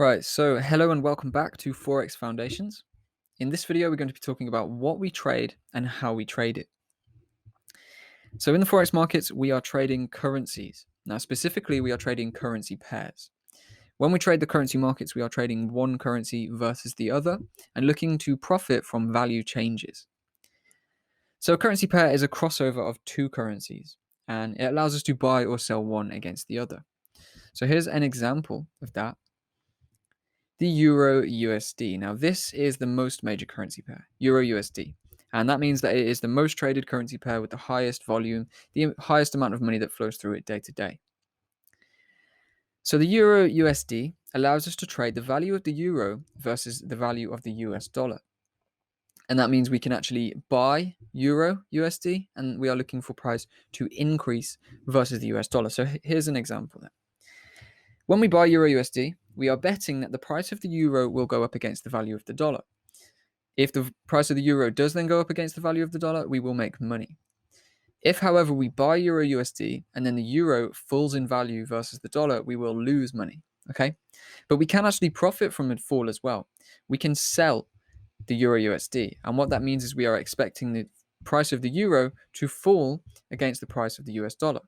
Right, so hello and welcome back to Forex Foundations. In this video, we're going to be talking about what we trade and how we trade it. So in the Forex markets, we are trading currencies. Now, specifically, we are trading currency pairs. When we trade the currency markets, we are trading one currency versus the other and looking to profit from value changes. So a currency pair is a crossover of two currencies, and it allows us to buy or sell one against the other. So here's an example of that. The Euro USD. Now, this is the most major currency pair, Euro USD. And that means that it is the most traded currency pair with the highest volume, the highest amount of money that flows through it day to day. So the Euro USD allows us to trade the value of the euro versus the value of the US dollar. And that means we can actually buy Euro USD and we are looking for price to increase versus the US dollar. So here's an example then. When we buy Euro USD, we are betting that the price of the euro will go up against the value of the dollar. If the price of the euro does then go up against the value of the dollar, we will make money. If, however, we buy Euro USD and then the euro falls in value versus the dollar, we will lose money. Okay? But we can actually profit from a fall as well. We can sell the Euro USD. And what that means is we are expecting the price of the euro to fall against the price of the US dollar.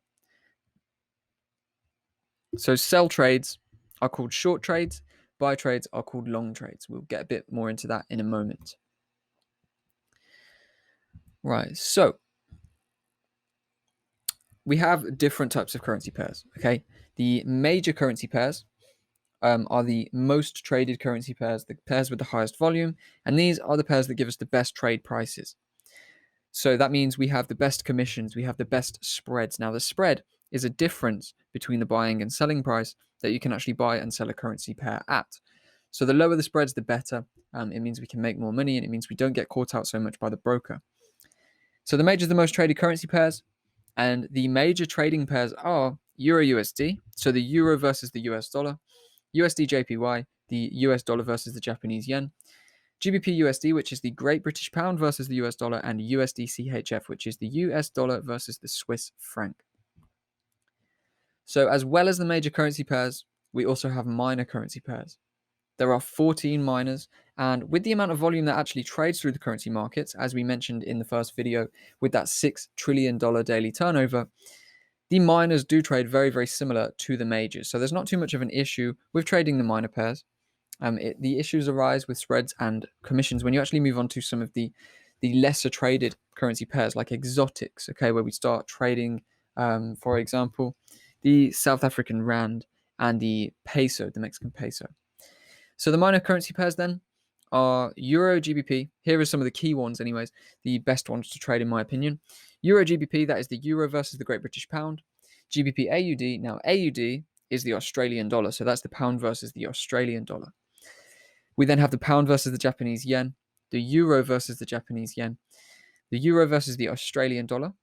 So sell trades are called short trades, buy trades are called long trades. We'll get a bit more into that in a moment. Right, so we have different types of currency pairs, okay? The major currency pairs are the most traded currency pairs, the pairs with the highest volume, and these are the pairs that give us the best trade prices. So that means we have the best commissions, we have the best spreads. Now, the spread is a difference between the buying and selling price that you can actually buy and sell a currency pair at. So the lower the spreads, the better. It means we can make more money and it means we don't get caught out so much by the broker. So the major, the most traded currency pairs, and the major trading pairs are Euro USD, so the euro versus the US dollar, USD JPY, the US dollar versus the Japanese yen, GBP USD, which is the Great British Pound versus the US dollar, and USD CHF, which is the US dollar versus the Swiss franc. So as well as the major currency pairs, we also have minor currency pairs. There are 14 miners, and with the amount of volume that actually trades through the currency markets, as we mentioned in the first video, with that $6 trillion daily turnover, the miners do trade very, very similar to the majors. So there's not too much of an issue with trading the minor pairs. The issues arise with spreads and commissions when you actually move on to some of the lesser traded currency pairs like exotics, okay, where we start trading, for example, the South African rand and the peso, the Mexican peso. So the minor currency pairs then are Euro GBP. Here are some of the key ones anyways, the best ones to trade in my opinion. Euro GBP, that is the euro versus the Great British Pound. GBP AUD, now AUD is the Australian dollar, so that's the pound versus the Australian dollar. We then have the pound versus the Japanese yen, the euro versus the Japanese yen, the euro versus the Australian dollar.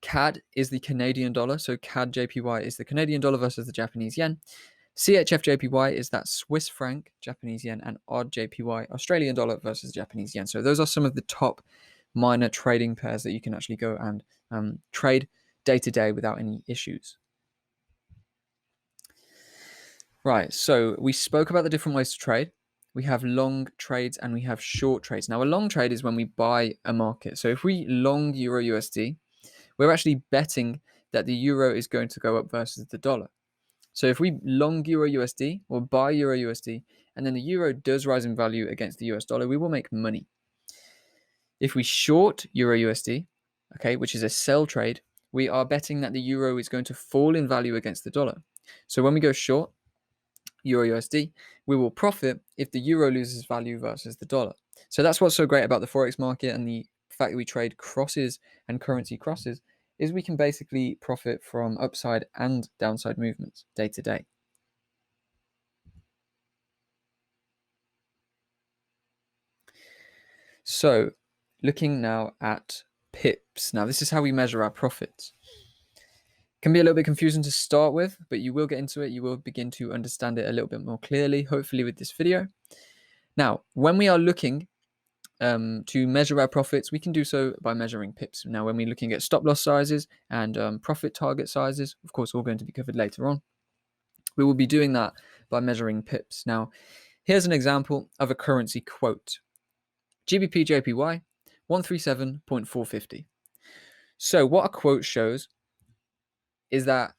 CAD is the Canadian dollar, so CAD JPY is the Canadian dollar versus the Japanese yen. CHF JPY is that Swiss franc, Japanese yen, and odd JPY, Australian dollar versus Japanese yen. So those are some of the top minor trading pairs that you can actually go and trade day to day without any issues. Right, so we spoke about the different ways to trade. We have long trades and we have short trades. Now, a long trade is when we buy a market. So if we long Euro USD, we're actually betting that the euro is going to go up versus the dollar. So if we long Euro USD or buy Euro USD, and then the euro does rise in value against the US dollar, we will make money. If we short Euro USD, okay, which is a sell trade, we are betting that the euro is going to fall in value against the dollar. So when we go short Euro USD, we will profit if the euro loses value versus the dollar. So that's what's so great about the Forex market and the fact that we trade crosses and currency crosses is we can basically profit from upside and downside movements day to day. So looking now at pips. Now this is how we measure our profits. Can be a little bit confusing to start with, but you will get into it. You will begin to understand it a little bit more clearly, hopefully with this video. Now, when we are looking to measure our profits, we can do so by measuring pips. Now, when we're looking at stop loss sizes and profit target sizes, of course, all going to be covered later on, we will be doing that by measuring pips. Now, here's an example of a currency quote. GBP JPY 137.450. So what a quote shows is that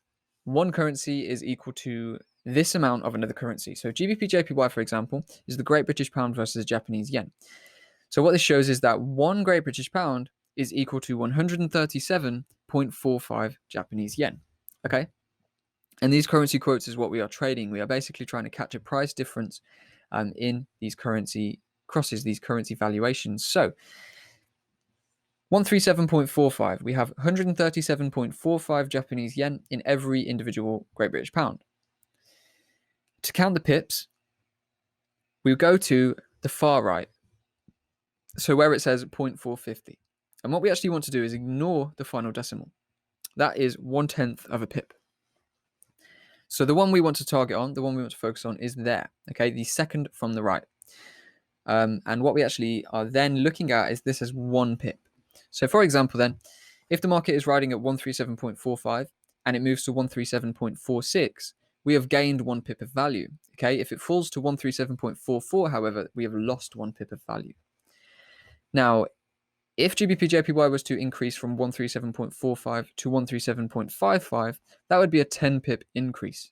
one currency is equal to this amount of another currency. So GBP JPY, for example, is the Great British Pound versus the Japanese Yen. So what this shows is that one Great British Pound is equal to 137.45 Japanese Yen. Okay? And these currency quotes is what we are trading. We are basically trying to catch a price difference in these currency crosses, these currency valuations. So 137.45, we have 137.45 Japanese yen in every individual Great British Pound. To count the pips, we go to the far right, so where it says 0.450. And what we actually want to do is ignore the final decimal. That is 1/10 of a pip. So the one we want to target on, the one we want to focus on is there, okay, the second from the right. And what we actually are then looking at is this as 1 pip. So for example then, if the market is riding at 137.45 and it moves to 137.46, we have gained 1 pip of value. Okay, if it falls to 137.44, however, we have lost 1 pip of value. Now, if GBP JPY was to increase from 137.45 to 137.55, that would be a 10 pip increase.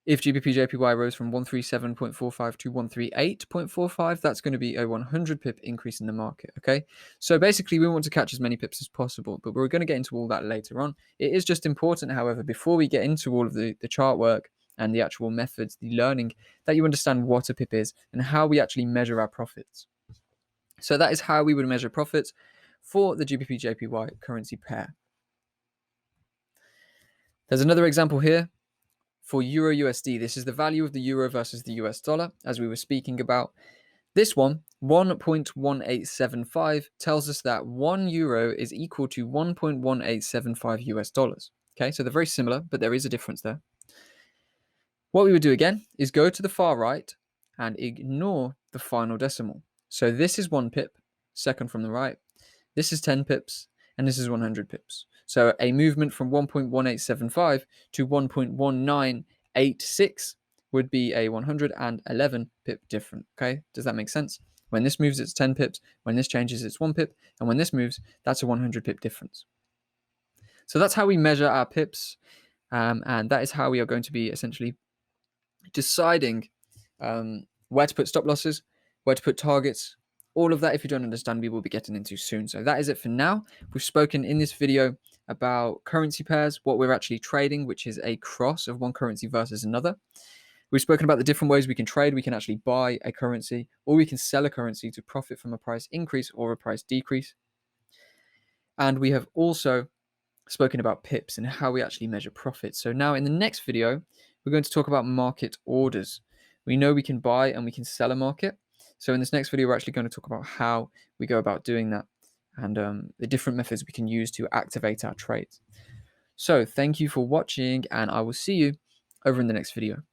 If GBP JPY rose from 137.45 to 138.45, that's going to be a 100 pip increase in the market, okay? So basically, we want to catch as many pips as possible, but we're going to get into all that later on. It is just important, however, before we get into all of the chart work and the actual methods, the learning, that you understand what a pip is and how we actually measure our profits. So that is how we would measure profits for the GBP JPY currency pair. There's another example here. For Euro USD, this is the value of the euro versus the US dollar, as we were speaking about. This one, 1.1875, tells us that 1 euro is equal to 1.1875 US dollars. Okay, so they're very similar, but there is a difference there. What we would do again is go to the far right and ignore the final decimal. So this is 1 pip, second from the right. This is 10 pips, and this is 100 pips. So a movement from 1.1875 to 1.1986 would be a 111 pip difference. Okay, does that make sense? When this moves, it's 10 pips. When this changes, it's 1 pip. And when this moves, that's a 100 pip difference. So that's how we measure our pips. And that is how we are going to be essentially deciding where to put stop losses, where to put targets. All of that, if you don't understand, we will be getting into soon. So that is it for now. We've spoken in this video about currency pairs, what we're actually trading, which is a cross of one currency versus another. We've spoken about the different ways we can trade. We can actually buy a currency, or we can sell a currency to profit from a price increase or a price decrease. And we have also spoken about pips and how we actually measure profits. So now in the next video, we're going to talk about market orders. We know we can buy and we can sell a market. So in this next video, we're actually going to talk about how we go about doing that and the different methods we can use to activate our trades. So thank you for watching, and I will see you over in the next video.